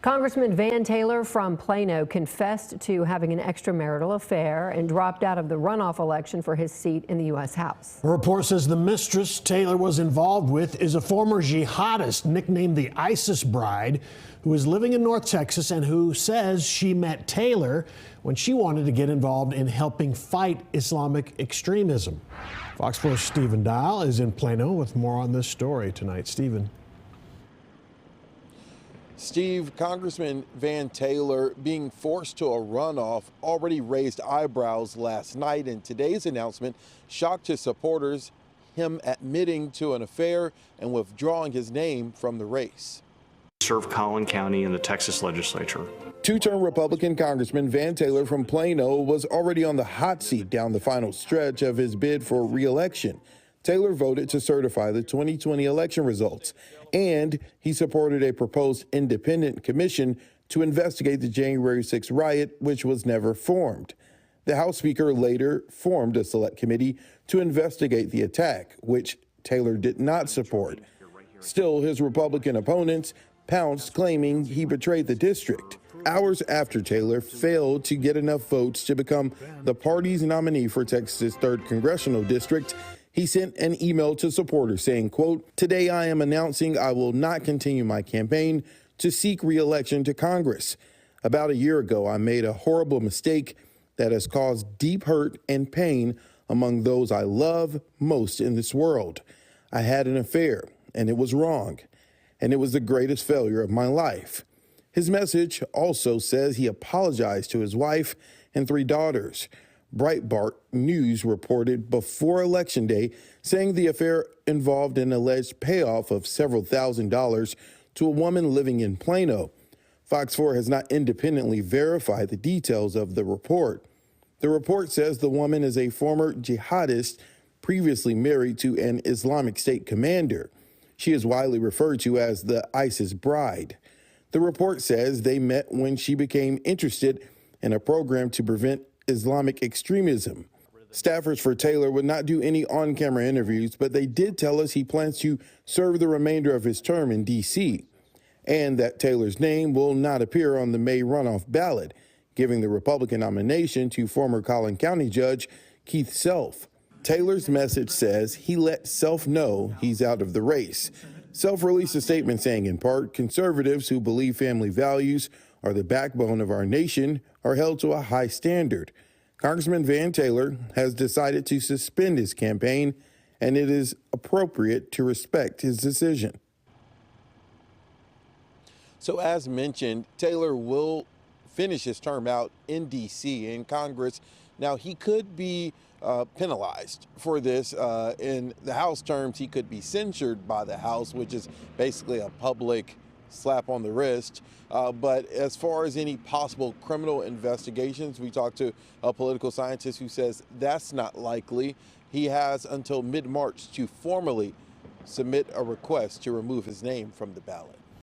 Congressman Van Taylor from Plano confessed to having an extramarital affair and dropped out of the runoff election for his seat in the U.S. House. A report says the mistress Taylor was involved with is a former jihadist nicknamed the ISIS bride, who is living in North Texas and who says she met Taylor when she wanted to get involved in helping fight Islamic extremism. Fox 4's Stephen Dial is in Plano with more on this story tonight. Stephen. Steve, Congressman Van Taylor being forced to a runoff already raised eyebrows last night, and today's announcement shocked his supporters, him admitting to an affair and withdrawing his name from the race. Serve Collin County in the Texas legislature. Two-term Republican Congressman Van Taylor from Plano was already on the hot seat down the final stretch of his bid for re-election. Taylor voted to certify the 2020 election results, and he supported a proposed independent commission to investigate the January 6 riot, which was never formed. The House Speaker later formed a select committee to investigate the attack, which Taylor did not support. Still, his Republican opponents pounced, claiming he betrayed the district. Hours after Taylor failed to get enough votes to become the party's nominee for Texas' 3rd congressional district, he sent an email to supporters saying, quote, "Today I am announcing I will not continue my campaign to seek re-election to Congress. About a year ago, I made a horrible mistake that has caused deep hurt and pain among those I love most in this world. I had an affair, and it was wrong, and it was the greatest failure of my life." His message also says he apologized to his wife and 3 daughters. Breitbart News reported before Election Day, saying the affair involved an alleged payoff of several $1,000s to a woman living in Plano. Fox 4 has not independently verified the details of the report. The report says the woman is a former jihadist previously married to an Islamic State commander. She is widely referred to as the ISIS bride. The report says they met when she became interested in a program to prevent Islamic extremism. Staffers for Taylor would not do any on-camera interviews, but they did tell us he plans to serve the remainder of his term in D.C., and that Taylor's name will not appear on the May runoff ballot, giving the Republican nomination to former Collin County Judge Keith Self. Taylor's message says he let Self know he's out of the race. Self released a statement saying, in part, conservatives who believe family values are the backbone of our nation are held to a high standard. Congressman Van Taylor has decided to suspend his campaign, and it is appropriate to respect his decision. So as mentioned, Taylor will finish his term out in D.C. in Congress. Now, he could be penalized for this. In the House terms, he could be censured by the House, which is basically a public slap on the wrist. But as far as any possible criminal investigations, we talked to a political scientist who says that's not likely. He has until mid-March to formally submit a request to remove his name from the ballot.